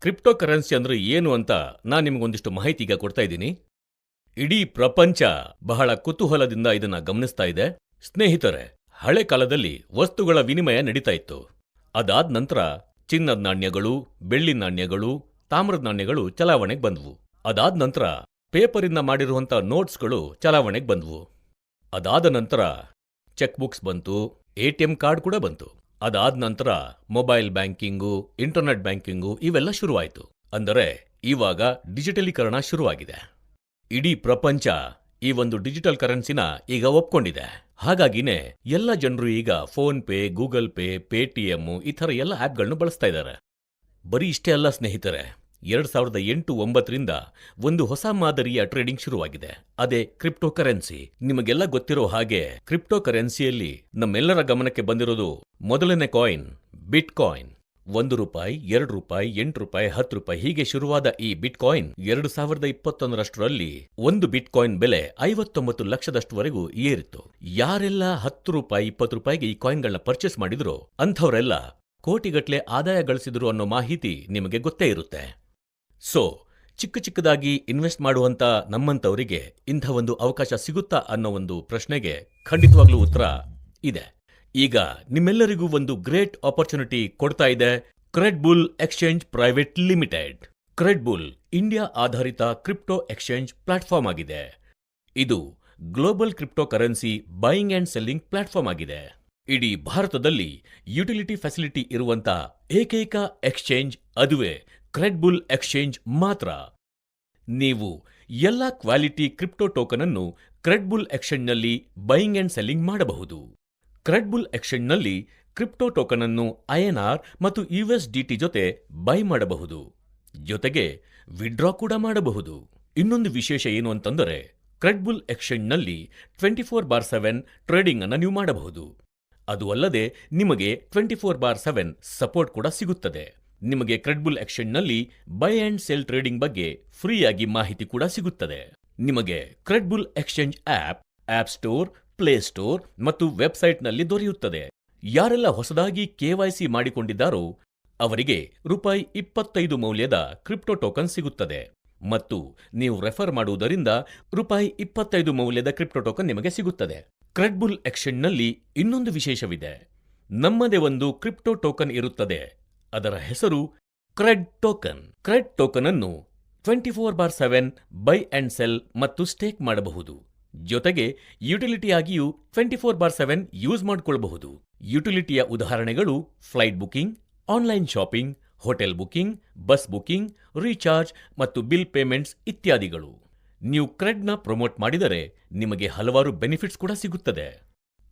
Crypto currency ಅಂದ್ರೆ ಏನು ಅಂತ ನಾನು ನಿಮಗೊಂದಿಷ್ಟು ಮಾಹಿತಿ ಈಗ ಕೊಡ್ತಾ ಇದ್ದೀನಿ. ಇಡೀ ಪ್ರಪಂಚ ಬಹಳ ಕುತೂಹಲದಿಂದ ಇದನ್ನ ಗಮನಿಸ್ತಾ ಇದೆ. ಸ್ನೇಹಿತರೆ, ಹಳೆ ಕಾಲದಲ್ಲಿ ವಸ್ತುಗಳ ವಿನಿಮಯ ನಡೀತಾ ಇತ್ತು. ಅದಾದ ನಂತರ ಚಿನ್ನದ ನಾಣ್ಯಗಳು, ಬೆಳ್ಳಿ ನಾಣ್ಯಗಳು, ತಾಮ್ರದ ನಾಣ್ಯಗಳು ಚಲಾವಣೆಗೆ ಬಂದವು. ಅದಾದ ನಂತರ ಪೇಪರಿಂದ ಮಾಡಿರುವಂಥ ನೋಟ್ಸ್ಗಳು ಚಲಾವಣೆಗೆ ಬಂದವು. ಅದಾದ ನಂತರ ಚೆಕ್ ಬುಕ್ಸ್ ಬಂತು, ATM ಕಾರ್ಡ್ ಕೂಡ ಬಂತು. ಅದಾದ ನಂತರ ಮೊಬೈಲ್ ಬ್ಯಾಂಕಿಂಗು, ಇಂಟರ್ನೆಟ್ ಬ್ಯಾಂಕಿಂಗು ಇವೆಲ್ಲ ಶುರುವಾಯಿತು. ಅಂದರೆ ಇವಾಗ ಡಿಜಿಟಲೀಕರಣ ಶುರುವಾಗಿದೆ. ಇಡೀ ಪ್ರಪಂಚ ಈ ಒಂದು ಡಿಜಿಟಲ್ ಕರೆನ್ಸಿನ ಈಗ ಒಪ್ಕೊಂಡಿದೆ. ಹಾಗಾಗಿನೇ ಎಲ್ಲ ಜನರು ಈಗ phone pay, Google pay, Paytm ಈ ಥರ ಎಲ್ಲ ಆ್ಯಪ್ಗಳನ್ನು ಬಳಸ್ತಾ ಇದ್ದಾರೆ. ಬರೀ ಇಷ್ಟೇ ಅಲ್ಲ ಸ್ನೇಹಿತರೆ, 2008-9ರಿಂದ ಒಂದು ಹೊಸ ಮಾದರಿಯ ಟ್ರೇಡಿಂಗ್ ಶುರುವಾಗಿದೆ. ಅದೇ ಕ್ರಿಪ್ಟೋ ಕರೆನ್ಸಿ. ನಿಮಗೆಲ್ಲ ಗೊತ್ತಿರೋ ಹಾಗೆ ಕ್ರಿಪ್ಟೋ ಕರೆನ್ಸಿಯಲ್ಲಿ ನಮ್ಮೆಲ್ಲರ ಗಮನಕ್ಕೆ ಬಂದಿರೋದು ಮೊದಲನೇ ಕಾಯಿನ್ ಬಿಟ್ ಕಾಯಿನ್. ₹1, ₹2, ₹8, ₹10 ಹೀಗೆ ಶುರುವಾದ ಈ ಬಿಟ್ ಕಾಯಿನ್ 2021ರಷ್ಟರಲ್ಲಿ ಒಂದು ಬಿಟ್ ಕಾಯಿನ್ ಬೆಲೆ 59 ಲಕ್ಷದಷ್ಟುವರೆಗೂ ಏರಿತ್ತು. ಯಾರೆಲ್ಲ ₹10, ₹20ಗೆ ಈ ಕಾಯಿನ್ಗಳನ್ನ ಪರ್ಚೇಸ್ ಮಾಡಿದ್ರೋ ಅಂಥವರೆಲ್ಲ ಕೋಟಿಗಟ್ಲೆ ಆದಾಯ ಗಳಿಸಿದ್ರು ಅನ್ನೋ ಮಾಹಿತಿ ನಿಮಗೆ ಗೊತ್ತೇ ಇರುತ್ತೆ. ಸೊ ಚಿಕ್ಕದಾಗಿ ಇನ್ವೆಸ್ಟ್ ಮಾಡುವಂತ ನಮ್ಮಂತವರಿಗೆ ಇಂಥ ಒಂದು ಅವಕಾಶ ಸಿಗುತ್ತಾ ಅನ್ನೋ ಒಂದು ಪ್ರಶ್ನೆಗೆ ಖಂಡಿತವಾಗ್ಲೂ ಉತ್ತರ ಇದೆ. ಈಗ ನಿಮ್ಮೆಲ್ಲರಿಗೂ ಒಂದು ಗ್ರೇಟ್ ಆಪರ್ಚುನಿಟಿ ಕೊಡ್ತಾ ಇದೆ ಕ್ರೆಡ್ಬುಲ್ ಎಕ್ಸ್ಚೇಂಜ್ ಪ್ರೈವೇಟ್ ಲಿಮಿಟೆಡ್. ಕ್ರೆಡ್ಬುಲ್ ಇಂಡಿಯಾ ಆಧಾರಿತ ಕ್ರಿಪ್ಟೋ ಎಕ್ಸ್ಚೇಂಜ್ ಪ್ಲಾಟ್ಫಾರ್ಮ್ ಆಗಿದೆ. ಇದು global crypto currency buying and selling platform ಆಗಿದೆ. ಇಡೀ ಭಾರತದಲ್ಲಿ ಯುಟಿಲಿಟಿ ಫೆಸಿಲಿಟಿ ಇರುವಂತ ಏಕೈಕ ಎಕ್ಸ್ಚೇಂಜ್ ಅದುವೇ ಕ್ರೆಡ್ಬುಲ್ ಎಕ್ಸ್ಚೇಂಜ್ ಮಾತ್ರ. ನೀವು ಎಲ್ಲ ಕ್ವಾಲಿಟಿ ಕ್ರಿಪ್ಟೋ ಟೋಕನ್ ಅನ್ನು ಕ್ರೆಡ್ಬುಲ್ ಎಕ್ಸ್ಚೇಂಜ್ನಲ್ಲಿ ಬೈಯಿಂಗ್ ಅಂಡ್ ಸೆಲ್ಲಿಂಗ್ ಮಾಡಬಹುದು. ಕ್ರೆಡ್ಬುಲ್ ಎಕ್ಸ್ಚೇಂಜ್ನಲ್ಲಿ ಕ್ರಿಪ್ಟೋ ಟೋಕನ್ ಅನ್ನು INR ಮತ್ತು USDT ಜೊತೆ ಬೈ ಮಾಡಬಹುದು. ಜೊತೆಗೆ ವಿಡ್ರಾ ಕೂಡ ಮಾಡಬಹುದು. ಇನ್ನೊಂದು ವಿಶೇಷ ಏನು ಅಂತಂದರೆ ಕ್ರೆಡ್ಬುಲ್ ಎಕ್ಸ್ಚೇಂಜ್ನಲ್ಲಿ 24/7 ಟ್ರೇಡಿಂಗ್ ಅನ್ನು ನೀವು ಮಾಡಬಹುದು. ಅದು ಅಲ್ಲದೆ ನಿಮಗೆ 24/7 ಸಪೋರ್ಟ್ ಕೂಡ ಸಿಗುತ್ತದೆ. ನಿಮಗೆ ಕ್ರೆಡ್ಬುಲ್ ಎಕ್ಸ್ಚೇಂಜ್ನಲ್ಲಿ ಬೈ ಅಂಡ್ ಸೆಲ್ ಟ್ರೇಡಿಂಗ್ ಬಗ್ಗೆ ಫ್ರೀಯಾಗಿ ಮಾಹಿತಿ ಕೂಡ ಸಿಗುತ್ತದೆ. ನಿಮಗೆ Credbull exchange app store, play store ಮತ್ತು ವೆಬ್ಸೈಟ್ನಲ್ಲಿ ದೊರೆಯುತ್ತದೆ. ಯಾರೆಲ್ಲ ಹೊಸದಾಗಿ KYC ಮಾಡಿಕೊಂಡಿದ್ದಾರೋ ಅವರಿಗೆ ₹25 ಮೌಲ್ಯದ ಕ್ರಿಪ್ಟೋ ಟೋಕನ್ ಸಿಗುತ್ತದೆ ಮತ್ತು ನೀವು ರೆಫರ್ ಮಾಡುವುದರಿಂದ ₹25 ಮೌಲ್ಯದ ಕ್ರಿಪ್ಟೋ ಟೋಕನ್ ನಿಮಗೆ ಸಿಗುತ್ತದೆ. ಕ್ರೆಡ್ಬುಲ್ ಎಕ್ಸ್ಚೇಂಜ್ನಲ್ಲಿ ಇನ್ನೊಂದು ವಿಶೇಷವಿದೆ. ನಮ್ಮದೇ ಒಂದು ಕ್ರಿಪ್ಟೋ ಟೋಕನ್ ಇರುತ್ತದೆ. ಅದರ ಹೆಸರು ಕ್ರೆಡ್ ಟೋಕನ್. ಕ್ರೆಡ್ ಟೋಕನ್ ಅನ್ನು 24/7 ಬೈ ಅಂಡ್ ಸೆಲ್ ಮತ್ತು ಸ್ಟೇಕ್ ಮಾಡಬಹುದು. ಜೊತೆಗೆ ಯುಟಿಲಿಟಿಯಾಗಿಯೂ 24/7 ಯೂಸ್ ಮಾಡಿಕೊಳ್ಳಬಹುದು. ಯುಟಿಲಿಟಿಯ ಉದಾಹರಣೆಗಳು flight booking, online shopping, hotel booking, bus booking, recharge ಮತ್ತು ಬಿಲ್ ಪೇಮೆಂಟ್ಸ್ ಇತ್ಯಾದಿಗಳು. ನೀವು ಕ್ರೆಡ್ನ ಪ್ರಮೋಟ್ ಮಾಡಿದರೆ ನಿಮಗೆ ಹಲವಾರು ಬೆನಿಫಿಟ್ಸ್ ಕೂಡ ಸಿಗುತ್ತದೆ.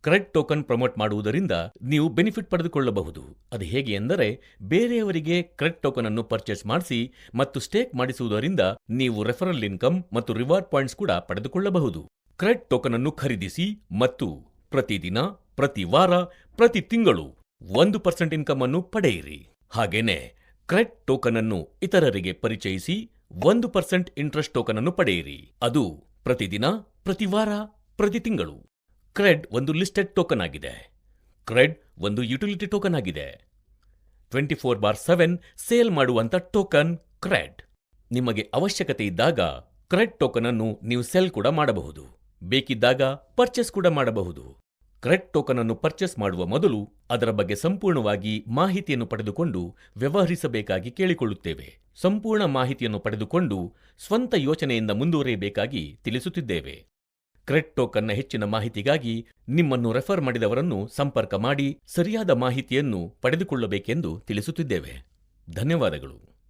ಕ್ರೆಡ್ ಟೋಕನ್ ಪ್ರಮೋಟ್ ಮಾಡುವುದರಿಂದ ನೀವು ಬೆನಿಫಿಟ್ ಪಡೆದುಕೊಳ್ಳಬಹುದು. ಅದು ಹೇಗೆ ಎಂದರೆ ಬೇರೆಯವರಿಗೆ ಕ್ರೆಡ್ ಟೋಕನ್ ಅನ್ನು ಪರ್ಚೇಸ್ ಮಾಡಿಸಿ ಮತ್ತು ಸ್ಟೇಕ್ ಮಾಡಿಸುವುದರಿಂದ ನೀವು ರೆಫರಲ್ ಇನ್ಕಮ್ ಮತ್ತು ರಿವಾರ್ಡ್ ಪಾಯಿಂಟ್ಸ್ ಕೂಡ ಪಡೆದುಕೊಳ್ಳಬಹುದು. ಕ್ರೆಡ್ ಟೋಕನ್ ಅನ್ನು ಖರೀದಿಸಿ ಮತ್ತು ಪ್ರತಿದಿನ, ಪ್ರತಿ ವಾರ, ಪ್ರತಿ ತಿಂಗಳು 1% ಇನ್ಕಮ್ ಅನ್ನು ಪಡೆಯಿರಿ. ಹಾಗೇನೆ ಕ್ರೆಡ್ ಟೋಕನ್ ಅನ್ನು ಇತರರಿಗೆ ಪರಿಚಯಿಸಿ 1% ಇಂಟ್ರೆಸ್ಟ್ ಟೋಕನ್ ಅನ್ನು ಪಡೆಯಿರಿ. ಅದು ಪ್ರತಿದಿನ, ಪ್ರತಿ ವಾರ, ಪ್ರತಿ ತಿಂಗಳು. ಕ್ರೆಡ್ ಒಂದು ಲಿಸ್ಟೆಡ್ ಟೋಕನ್ ಆಗಿದೆ. ಕ್ರೆಡ್ ಒಂದು ಯುಟಿಲಿಟಿ ಟೋಕನ್ ಆಗಿದೆ. 24/7 ಸೇಲ್ ಮಾಡುವಂತ ಟೋಕನ್ ಕ್ರೆಡ್. ನಿಮಗೆ ಅವಶ್ಯಕತೆ ಇದ್ದಾಗ ಕ್ರೆಡ್ ಟೋಕನ್ ಅನ್ನು ನೀವು ಸೆಲ್ ಕೂಡ ಮಾಡಬಹುದು. ಬೇಕಿದ್ದಾಗ ಪರ್ಚೇಸ್ ಕೂಡ ಮಾಡಬಹುದು. ಕ್ರೆಡ್ ಟೋಕನ್ ಅನ್ನು ಪರ್ಚೇಸ್ ಮಾಡುವ ಮೊದಲು ಅದರ ಬಗ್ಗೆ ಸಂಪೂರ್ಣವಾಗಿ ಮಾಹಿತಿಯನ್ನು ಪಡೆದುಕೊಂಡು ವ್ಯವಹರಿಸಬೇಕಾಗಿ ಕೇಳಿಕೊಳ್ಳುತ್ತೇವೆ. ಸಂಪೂರ್ಣ ಮಾಹಿತಿಯನ್ನು ಪಡೆದುಕೊಂಡು ಸ್ವಂತ ಯೋಚನೆಯಿಂದ ಮುಂದುವರಿಯಬೇಕಾಗಿ ತಿಳಿಸುತ್ತಿದ್ದೇವೆ. ಕ್ರೆಡ್ ಟೋಕನ್ನ ಹೆಚ್ಚಿನ ಮಾಹಿತಿಗಾಗಿ ನಿಮ್ಮನ್ನು ರೆಫರ್ ಮಾಡಿದವರನ್ನು ಸಂಪರ್ಕ ಮಾಡಿ ಸರಿಯಾದ ಮಾಹಿತಿಯನ್ನು ಪಡೆದುಕೊಳ್ಳಬೇಕೆಂದು ತಿಳಿಸುತ್ತಿದ್ದೇವೆ. ಧನ್ಯವಾದಗಳು.